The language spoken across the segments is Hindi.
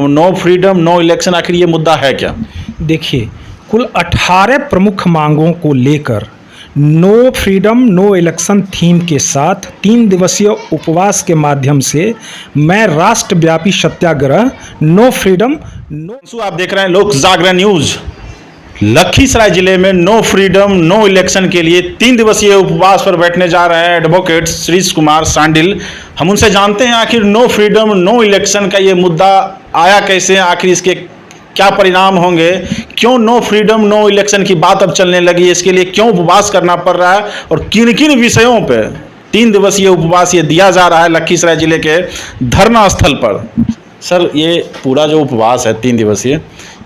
नो फ्रीडम नो इलेक्शन, आखिर ये मुद्दा है क्या? देखिए, कुल 18 प्रमुख मांगों को लेकर no freedom no election theme के साथ 3 दिवसीय उपवास के माध्यम से मैं राष्ट्रव्यापी सत्याग्रह नो फ्रीडम नो। आप देख रहे हैं लोक जागरण न्यूज। लखीसराय जिले में नो फ्रीडम नो इलेक्शन के लिए 3 दिवसीय उपवास पर बैठने जा रहे हैं एडवोकेट श्रीश कुमार सांडिल। हम उनसे जानते हैं आखिर नो फ्रीडम नो इलेक्शन का ये मुद्दा आया कैसे, आखिर इसके क्या परिणाम होंगे, क्यों नो फ्रीडम नो इलेक्शन की बात अब चलने लगी, इसके लिए क्यों उपवास करना पड़ रहा है और किन किन विषयों पे 3 दिवसीय उपवास ये दिया जा रहा है लखीसराय जिले के धरना स्थल पर। सर, ये पूरा जो उपवास है 3 दिवसीय,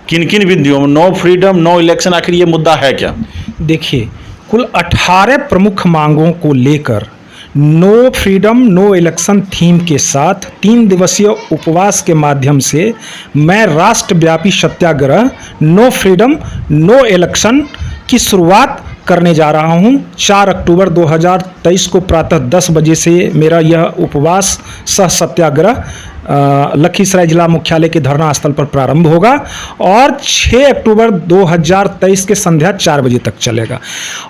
किन किन बिंदुओं में नो फ्रीडम नो इलेक्शन, आखिर ये मुद्दा है क्या? देखिए, कुल 18 प्रमुख मांगों को लेकर no freedom no election theme के साथ 3 दिवसीय उपवास के माध्यम से मैं राष्ट्रव्यापी सत्याग्रह नो फ्रीडम नो इलेक्शन की शुरुआत करने जा रहा हूं। 4 अक्टूबर 2023 को प्रातः 10 बजे से मेरा यह उपवास सह सत्याग्रह लखीसराय जिला मुख्यालय के धरना स्थल पर प्रारंभ होगा और 6 अक्टूबर 2023 के संध्या 4 बजे तक चलेगा।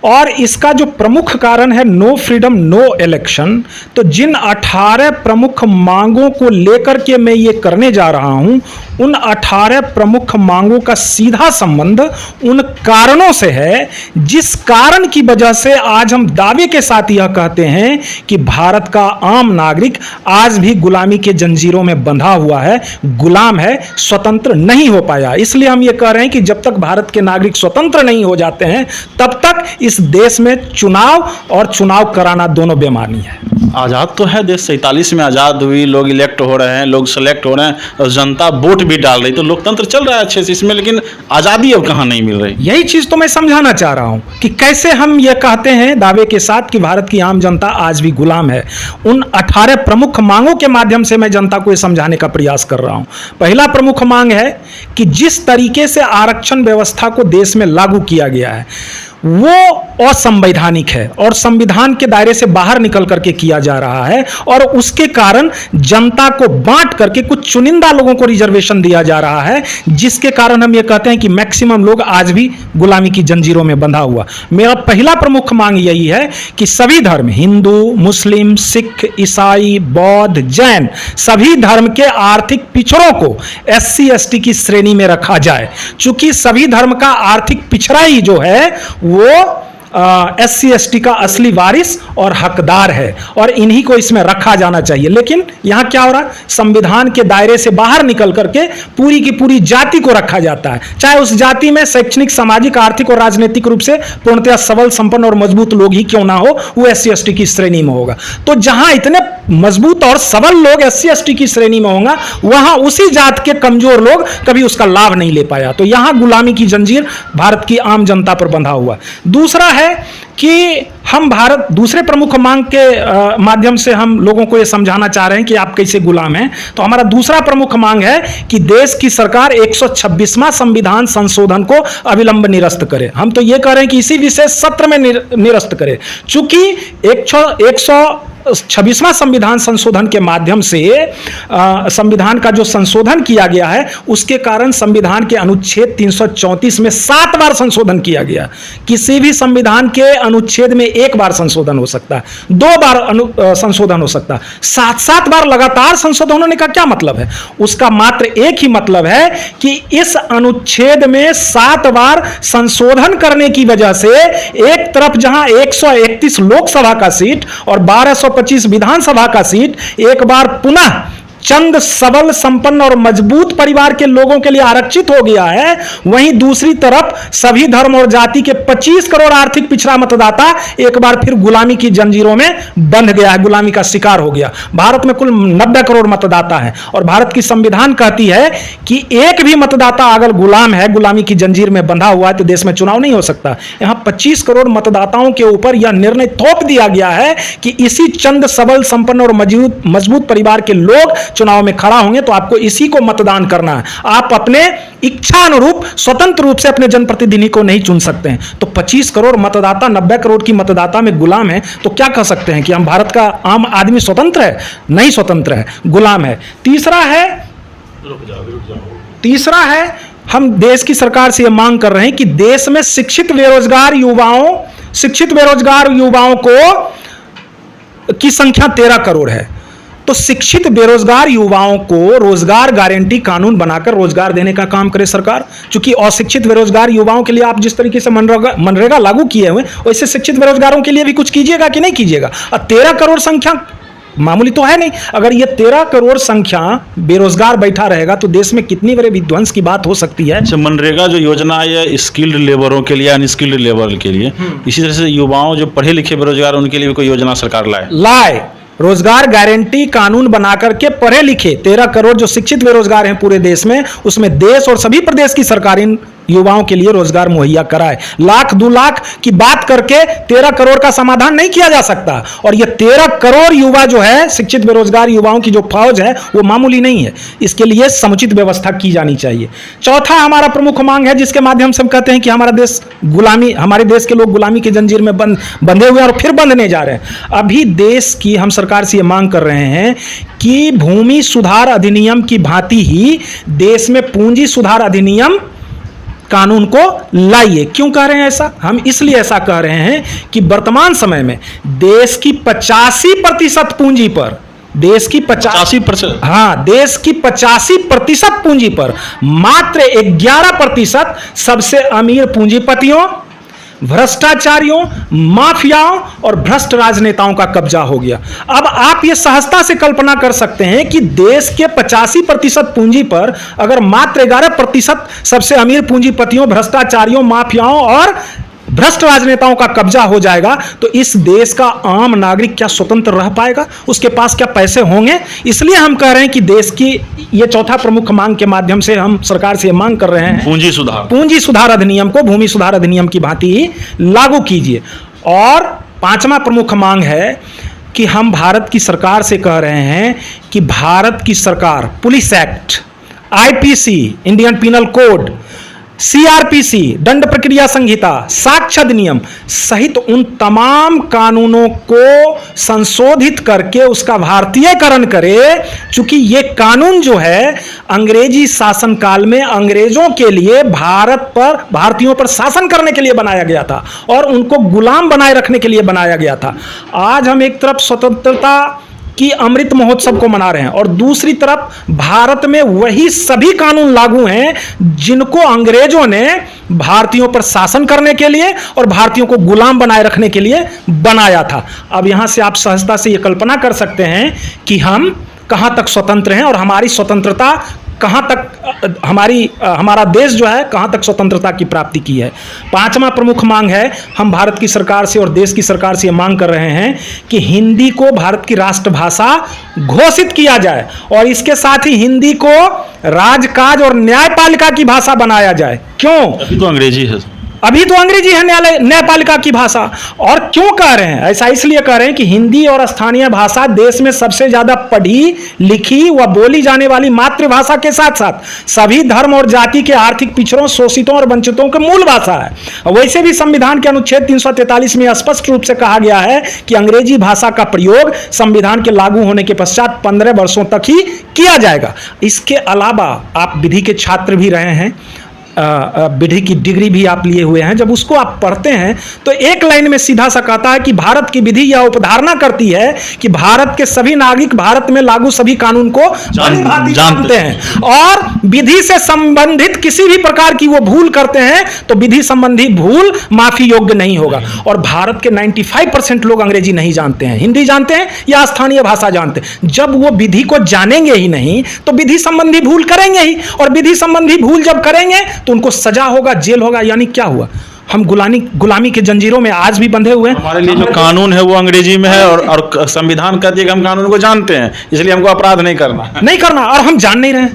और इसका जो प्रमुख कारण है नो फ्रीडम नो इलेक्शन, तो जिन 18 प्रमुख मांगों को लेकर के मैं ये करने जा रहा हूं, उन 18 प्रमुख मांगों का सीधा संबंध उन कारणों से है जिस कारण की वजह से आज हम दावे के साथ यह कहते हैं कि भारत का आम नागरिक आज भी गुलामी के जंजीरों में बंधा हुआ है, गुलाम है, स्वतंत्र नहीं हो पाया। इसलिए हम ये कह रहे हैं कि जब तक भारत के नागरिक स्वतंत्र नहीं हो जाते हैं तब तक इस देश में चुनाव और चुनाव कराना दोनों बेमानी है। आज़ाद तो है देश, 47 में आज़ाद हुई, लोग इलेक्ट हो रहे हैं, लोग सेलेक्ट हो रहे हैं और जनता वोट भी डाल रही, तो लोकतंत्र चल रहा है अच्छे से इसमें, लेकिन आज़ादी अब कहाँ नहीं मिल रही। यही चीज तो मैं समझाना चाह रहा हूं कि कैसे हम ये कहते हैं दावे के साथ कि भारत की आम जनता आज भी गुलाम है। उन 18 प्रमुख मांगों के माध्यम से मैं जनता को समझाने का प्रयास कर रहा हूं। पहला प्रमुख मांग है कि जिस तरीके से आरक्षण व्यवस्था को देश में लागू किया गया है वो असंवैधानिक है और संविधान के दायरे से बाहर निकल करके किया जा रहा है और उसके कारण जनता को बांट करके कुछ चुनिंदा लोगों को रिजर्वेशन दिया जा रहा है, जिसके कारण हम ये कहते हैं कि मैक्सिमम लोग आज भी गुलामी की जंजीरों में बंधा हुआ। मेरा पहला प्रमुख मांग यही है कि सभी धर्म, हिंदू, मुस्लिम, सिख, ईसाई, बौद्ध, जैन, सभी धर्म के आर्थिक पिछड़ों को SC ST की श्रेणी में रखा जाए। चूंकि सभी धर्म का आर्थिक पिछड़ा ही जो है वो SC ST का असली वारिस और हकदार है और इन्हीं को इसमें रखा जाना चाहिए। लेकिन यहां क्या हो रहा है, संविधान के दायरे से बाहर निकल करके पूरी की पूरी जाति को रखा जाता है, चाहे उस जाति में शैक्षणिक, सामाजिक, आर्थिक और राजनीतिक रूप से पूर्णतः सबल, संपन्न और मजबूत लोग ही क्यों ना हो, वो SC ST की श्रेणी में होगा। तो जहां इतने मजबूत और सबल लोग SC ST की श्रेणी में होंगे, वहां उसी जात के कमजोर लोग कभी उसका लाभ नहीं ले पाया। तो यहां गुलामी की जंजीर भारत की आम जनता पर बंधा हुआ। दूसरा है कि हम भारत, दूसरे प्रमुख मांग के माध्यम से हम लोगों को यह समझाना चाह रहे हैं कि आप कैसे गुलाम हैं। तो हमारा दूसरा प्रमुख मांग है कि देश की सरकार 126वां संविधान संशोधन को अविलंब निरस्त करे। हम तो यह कह रहे हैं कि इसी विशेष सत्र में निरस्त करे। चूंकि 126वां संविधान संशोधन के माध्यम से संविधान का जो संशोधन किया गया है उसके कारण संविधान के अनुच्छेद 334 में 7 बार संशोधन किया गया। किसी भी संविधान के अनुच्छेद में 1 बार संशोधन हो सकता है, 2 बार संशोधन हो सकता है, 7 बार लगातार संशोधन होने का क्या मतलब है? उसका मात्र एक ही मतलब है कि इस अनुच्छेद में 7 बार संशोधन करने की वजह से एक तरफ जहां 131 लोकसभा का सीट और 1225 विधानसभा का सीट एक बार पुनः चंद सबल, संपन्न और मजबूत परिवार के लोगों के लिए आरक्षित हो गया है, वहीं दूसरी तरफ सभी धर्म और जाति के 25 करोड़ आर्थिक पिछड़ा मतदाता एक बार फिर गुलामी की जंजीरों में बंध गया है, गुलामी का शिकार हो गया। भारत में कुल 90 करोड़ मतदाता है और भारत की संविधान कहती है कि एक भी मतदाता अगर गुलाम है, गुलामी की जंजीर में बंधा हुआ है, तो देश में चुनाव नहीं हो सकता। यहां 25 करोड़ मतदाताओं के ऊपर यह निर्णय थोप दिया गया है कि इसी चंद सबल, संपन्न और मजबूत परिवार के लोग चुनाव में खड़ा होंगे तो आपको इसी को मतदान करना है। आप अपने इच्छा अनुरूप स्वतंत्र रूप से अपने जनप्रतिनिधि को नहीं चुन सकते हैं। तो 25 करोड़ मतदाता 90 करोड़ की मतदाता में गुलाम है, तो क्या कह सकते हैं कि हम भारत का आम आदमी स्वतंत्र है? नहीं स्वतंत्र है, गुलाम है। तीसरा है तीसरा है, हम देश की सरकार से यह मांग कर रहे हैं कि देश में शिक्षित बेरोजगार युवाओं को की संख्या 13 करोड़ है। तो शिक्षित बेरोजगार युवाओं को रोजगार गारंटी कानून बनाकर रोजगार देने का काम करे सरकार। चूंकि अशिक्षित बेरोजगार युवाओं के लिए आप जिस तरीके से मनरेगा लागू किए हुए, वैसे शिक्षित बेरोजगारों के लिए भी कुछ कीजिएगा कि नहीं कीजिएगा। और 13 करोड़ संख्या मामूली तो है नहीं। अगर ये 13 करोड़ संख्या बेरोजगार बैठा रहेगा तो देश में कितनी बड़े विध्वंस की बात हो सकती है। अच्छा, मनरेगा जो योजना है स्किल्ड लेबरों के लिए, अनस्किल्ड लेबर के लिए, इसी तरह से युवाओं जो पढ़े लिखे बेरोजगार उनके लिए भी कोई योजना सरकार लाए। रोजगार गारंटी कानून बना करके पढ़े लिखे 13 करोड़ जो शिक्षित बेरोजगार हैं पूरे देश में, उसमें देश और सभी प्रदेश की सरकार इन युवाओं के लिए रोजगार मुहैया कराए। लाख 2 लाख की बात करके 13 करोड़ का समाधान नहीं किया जा सकता। और ये 13 करोड़ युवा जो है, शिक्षित बेरोजगार युवाओं की जो फौज है, वो मामूली नहीं है। इसके लिए समुचित व्यवस्था की जानी चाहिए। चौथा हमारा प्रमुख मांग है, जिसके माध्यम से हम कहते हैं कि हमारे देश के लोग गुलामी की जंजीर में बंधे हुए हैं और फिर बंधने जा रहे हैं। अभी देश की हम सरकार से ये मांग कर रहे हैं कि भूमि सुधार अधिनियम की भांति ही देश में पूंजी सुधार अधिनियम कानून को लाइए। क्यों कह रहे हैं ऐसा? हम इसलिए ऐसा कह रहे हैं कि वर्तमान समय में देश की 85% पूंजी पर, देश की 85%, हाँ, देश की 85% पूंजी पर मात्र 11% सबसे अमीर पूंजीपतियों, भ्रष्टाचारियों, माफियाओं और भ्रष्ट राजनेताओं का कब्जा हो गया। अब आप ये सहजता से कल्पना कर सकते हैं कि देश के 85% पूंजी पर अगर मात्र 11% सबसे अमीर पूंजीपतियों, भ्रष्टाचारियों, माफियाओं और भ्रष्ट राजनेताओं का कब्जा हो जाएगा तो इस देश का आम नागरिक क्या स्वतंत्र रह पाएगा? उसके पास क्या पैसे होंगे? इसलिए हम कह रहे हैं कि देश की ये चौथा प्रमुख मांग के माध्यम से हम सरकार से मांग कर रहे हैं, पूंजी सुधार अधिनियम को भूमि सुधार अधिनियम की भांति ही लागू कीजिए। और पांचवा प्रमुख मांग है कि हम भारत की सरकार से कह रहे हैं कि भारत की सरकार police act, IPC Indian penal code, CRPC दंड प्रक्रिया संहिता, साक्ष्य अधिनियम सहित उन तमाम कानूनों को संशोधित करके उसका भारतीयकरण करे। चूंकि ये कानून जो है अंग्रेजी शासनकाल में अंग्रेजों के लिए भारतीयों पर शासन करने के लिए बनाया गया था और उनको गुलाम बनाए रखने के लिए बनाया गया था। आज हम एक तरफ स्वतंत्रता कि अमृत महोत्सव को मना रहे हैं और दूसरी तरफ भारत में वही सभी कानून लागू हैं जिनको अंग्रेजों ने भारतीयों पर शासन करने के लिए और भारतीयों को गुलाम बनाए रखने के लिए बनाया था। अब यहां से आप सहजता से यह कल्पना कर सकते हैं कि हम कहां तक स्वतंत्र हैं और हमारी स्वतंत्रता कहां तक, हमारा देश जो है कहां तक स्वतंत्रता की प्राप्ति की है। पांचवा प्रमुख मांग है, हम भारत की सरकार से और देश की सरकार से यह मांग कर रहे हैं कि हिंदी को भारत की राष्ट्रभाषा घोषित किया जाए और इसके साथ ही हिंदी को राजकाज और न्यायपालिका की भाषा बनाया जाए। क्यों? अभी तो अंग्रेजी है, अभी तो अंग्रेजी है न्यायपालिका की भाषा। और क्यों कह रहे हैं ऐसा? इसलिए कह रहे हैं कि हिंदी और स्थानीय भाषा देश में सबसे ज्यादा पढ़ी लिखी व बोली जाने वाली मातृभाषा के साथ साथ सभी धर्म और जाति के आर्थिक पिछड़ों, शोषितों और वंचितों की मूल भाषा है। वैसे भी संविधान के अनुच्छेद 343 में स्पष्ट रूप से कहा गया है कि अंग्रेजी भाषा का प्रयोग संविधान के लागू होने के पश्चात 15 वर्षों तक ही किया जाएगा। इसके अलावा आप विधि के छात्र भी रहे हैं, विधि की डिग्री भी आप लिए हुए हैं। जब उसको आप पढ़ते हैं तो एक लाइन में सीधा सा कहता है कि भारत की विधि यह उपधारणा करती है कि भारत के सभी नागरिक भारत में लागू सभी कानून को जानते हैं और विधि से संबंधित किसी भी प्रकार की वो भूल करते हैं तो विधि संबंधी भूल माफी योग्य नहीं होगा। और भारत के 95% लोग अंग्रेजी नहीं जानते हैं, हिंदी जानते हैं या स्थानीय भाषा जानते हैं। जब वो विधि को जानेंगे ही नहीं तो विधि संबंधी भूल करेंगे ही, और विधि संबंधी भूल जब करेंगे तो उनको सजा होगा, जेल होगा। यानी क्या हुआ? हम गुलामी के जंजीरों में आज भी बंधे हुए हैं। हमारे लिए जो कानून है वो अंग्रेजी में है और संविधान कहती है कि हम कानून को जानते हैं, इसलिए हमको अपराध नहीं करना और हम जान नहीं रहे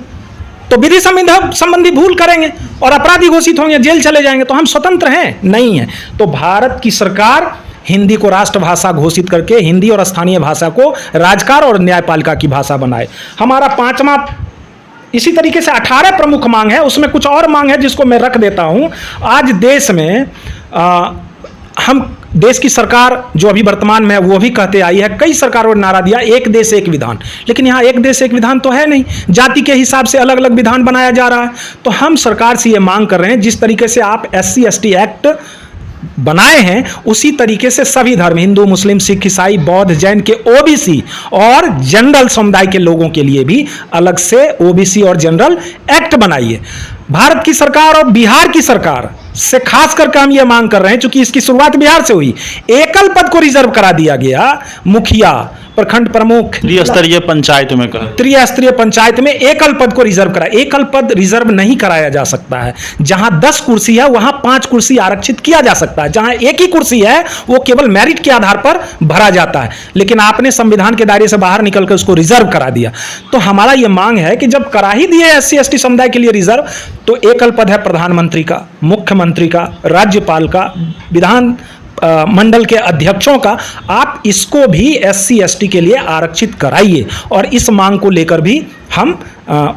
तो विधि संबंधी भूल करेंगे और अपराधी घोषित होंगे, जेल चले जाएंगे। तो हम स्वतंत्र हैं? नहीं है। तो भारत की सरकार हिंदी को राष्ट्रभाषा घोषित करके हिंदी और स्थानीय भाषा को राजकार और न्यायपालिका की भाषा बनाए। हमारा पांचवा, इसी तरीके से 18 प्रमुख मांग है, उसमें कुछ और मांग है जिसको मैं रख देता हूं। आज देश में हम देश की सरकार जो अभी वर्तमान में है वो भी कहते आई है, कई सरकारों ने नारा दिया एक देश एक विधान, लेकिन यहाँ एक देश एक विधान तो है नहीं, जाति के हिसाब से अलग अलग विधान बनाया जा रहा है। तो हम सरकार से ये मांग कर रहे हैं, जिस तरीके से आप SC/ST एक्ट बनाए हैं उसी तरीके से सभी धर्म, हिंदू, मुस्लिम, सिख, ईसाई, बौद्ध, जैन के OBC और जनरल समुदाय के लोगों के लिए भी अलग से OBC और जनरल एक्ट बनाइए। भारत की सरकार और बिहार की सरकार से खास करके हम ये मांग कर रहे हैं, चूंकि इसकी शुरुआत बिहार से हुई, एकल पद को रिजर्व करा दिया गया, मुखिया, प्रखंड प्रमुख, त्रिस्तरीय पंचायत में त्रिस्तरीय पंचायत में एकल पद को रिजर्व करा। एकल पद रिजर्व नहीं कराया जा सकता है, जहां 10 कुर्सी है वहां 5 कुर्सी आरक्षित किया जा सकता है, जहां एक ही कुर्सी है वो केवल मेरिट के आधार पर भरा जाता है, लेकिन आपने संविधान के दायरे से बाहर निकलकर उसको रिजर्व करा दिया। तो हमारा यह मांग है कि जब करा ही दिए SC/ST समुदाय के लिए रिजर्व, तो एकल पद है प्रधानमंत्री का, मुख्यमंत्री का, राज्यपाल का, विधान मंडल के अध्यक्षों का, आप इसको भी SC/ST के लिए आरक्षित कराइए। और इस मांग को लेकर भी हम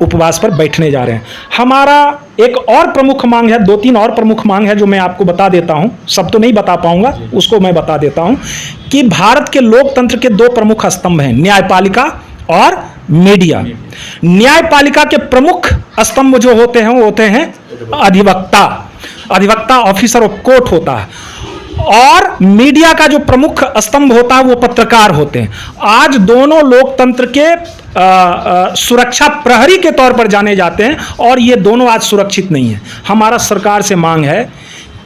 उपवास पर बैठने जा रहे हैं। हमारा एक और प्रमुख मांग है, 2-3 और प्रमुख मांग है जो मैं आपको बता देता हूं, सब तो नहीं बता पाऊंगा, उसको मैं बता देता हूं कि भारत के लोकतंत्र के 2 प्रमुख स्तंभ हैं, न्यायपालिका और मीडिया। न्यायपालिका के प्रमुख स्तंभ जो होते हैं वो होते हैं अधिवक्ता ऑफिसर ऑफ कोर्ट होता है, और मीडिया का जो प्रमुख स्तंभ होता है वो पत्रकार होते हैं। आज दोनों लोकतंत्र के सुरक्षा प्रहरी के तौर पर जाने जाते हैं और ये दोनों आज सुरक्षित नहीं है। हमारा सरकार से मांग है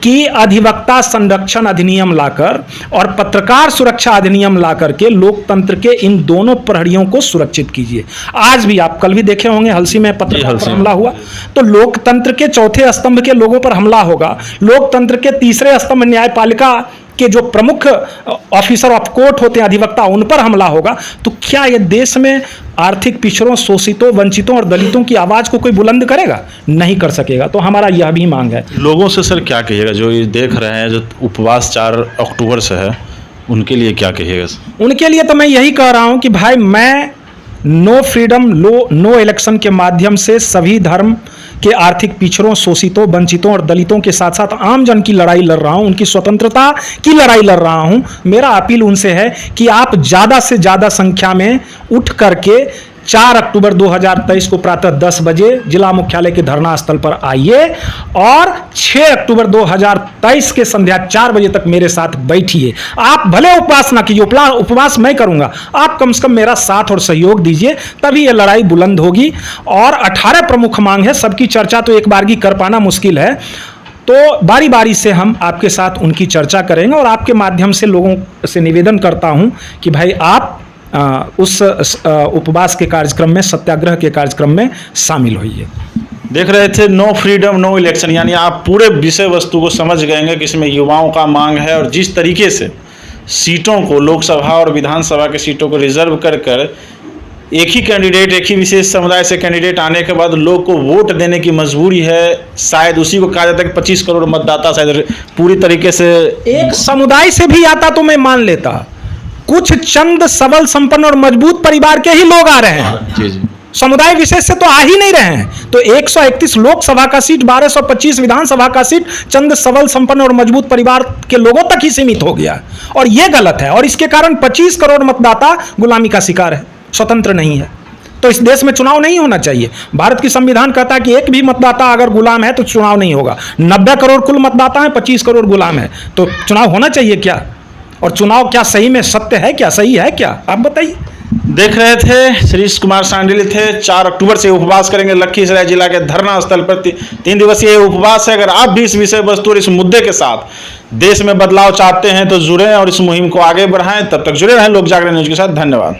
कि अधिवक्ता संरक्षण अधिनियम लाकर और पत्रकार सुरक्षा अधिनियम लाकर के लोकतंत्र के इन दोनों प्रहरियों को सुरक्षित कीजिए। आज भी आप कल भी देखे होंगे हलसी में पत्रकार पर हमला हुआ, तो लोकतंत्र के चौथे स्तंभ के लोगों पर हमला होगा, लोकतंत्र के तीसरे स्तंभ न्यायपालिका के जो प्रमुख ऑफिसर ऑफ कोर्ट होते हैं अधिवक्ता, उन पर हमला होगा, तो क्या ये देश में आर्थिक पिछड़ों, शोषितों, वंचितों और दलितों की आवाज को कोई बुलंद करेगा? नहीं कर सकेगा। तो हमारा यह भी मांग है। लोगों से सर क्या कहिएगा जो ये देख रहे हैं, जो उपवास 4 अक्टूबर से है, उनके लिए क्या कहिएगा? उनके लिए तो मैं यही कह रहा हूं कि भाई मैं नो फ्रीडम नो इलेक्शन के माध्यम से सभी धर्म के आर्थिक पिछड़ों, शोषितों, वंचितों और दलितों के साथ साथ आम जन की लड़ाई लड़ रहा हूं, उनकी स्वतंत्रता की लड़ाई लड़ रहा हूं। मेरा अपील उनसे है कि आप ज़्यादा से ज़्यादा संख्या में उठ करके 4 अक्टूबर 2023 को प्रातः 10 बजे जिला मुख्यालय के धरना स्थल पर आइए और 6 अक्टूबर 2023 के संध्या 4 बजे तक मेरे साथ बैठिए। आप भले उपवास ना कीजिए, उपवास मैं करूंगा, आप कम से कम मेरा साथ और सहयोग दीजिए, तभी ये लड़ाई बुलंद होगी। और 18 प्रमुख मांग है, सबकी चर्चा तो एक बार की कर पाना मुश्किल है, तो बारी बारी से हम आपके साथ उनकी चर्चा करेंगे। और आपके माध्यम से लोगों से निवेदन करता हूं कि भाई आप उस उपवास के कार्यक्रम में, सत्याग्रह के कार्यक्रम में शामिल होइए। देख रहे थे नो फ्रीडम नो इलेक्शन, यानी आप पूरे विषय वस्तु को समझ गए कि इसमें युवाओं का मांग है, और जिस तरीके से सीटों को, लोकसभा और विधानसभा के सीटों को रिजर्व कर एक ही कैंडिडेट, एक ही विशेष समुदाय से कैंडिडेट आने के बाद लोग को वोट देने की मजबूरी है। शायद उसी को कहा जाता है कि 25 करोड़ मतदाता शायद पूरी तरीके से एक समुदाय से भी आता तो मैं मान लेता, कुछ चंद सबल संपन्न और मजबूत परिवार के ही लोग आ रहे हैं। जी जी, समुदाय विशेष से तो आ ही नहीं रहे हैं। तो 131 लोकसभा का सीट, 1225 विधानसभा का सीट चंद सबल संपन्न और मजबूत परिवार के लोगों तक ही सीमित हो गया, और यह गलत है। और इसके कारण 25 करोड़ मतदाता गुलामी का शिकार है, स्वतंत्र नहीं है। तो इस देश में चुनाव नहीं होना चाहिए। भारत की संविधान कहता है कि एक भी मतदाता अगर गुलाम है तो चुनाव नहीं होगा। 90 करोड़ कुल मतदाता है, 25 करोड़ गुलाम है, तो चुनाव होना चाहिए क्या? और चुनाव क्या सही में सत्य है क्या, सही है क्या, आप बताइए। देख रहे थे श्रीश कुमार सांडिल थे। 4 अक्टूबर से उपवास करेंगे लखीसराय जिला के धरना स्थल पर। 3 दिवसीय उपवास है। अगर आप भी इस विषय वस्तु और इस मुद्दे के साथ देश में बदलाव चाहते हैं तो जुड़ें और इस मुहिम को आगे बढ़ाएं। तब तक जुड़े रहें लोक जागरण न्यूज के साथ। धन्यवाद।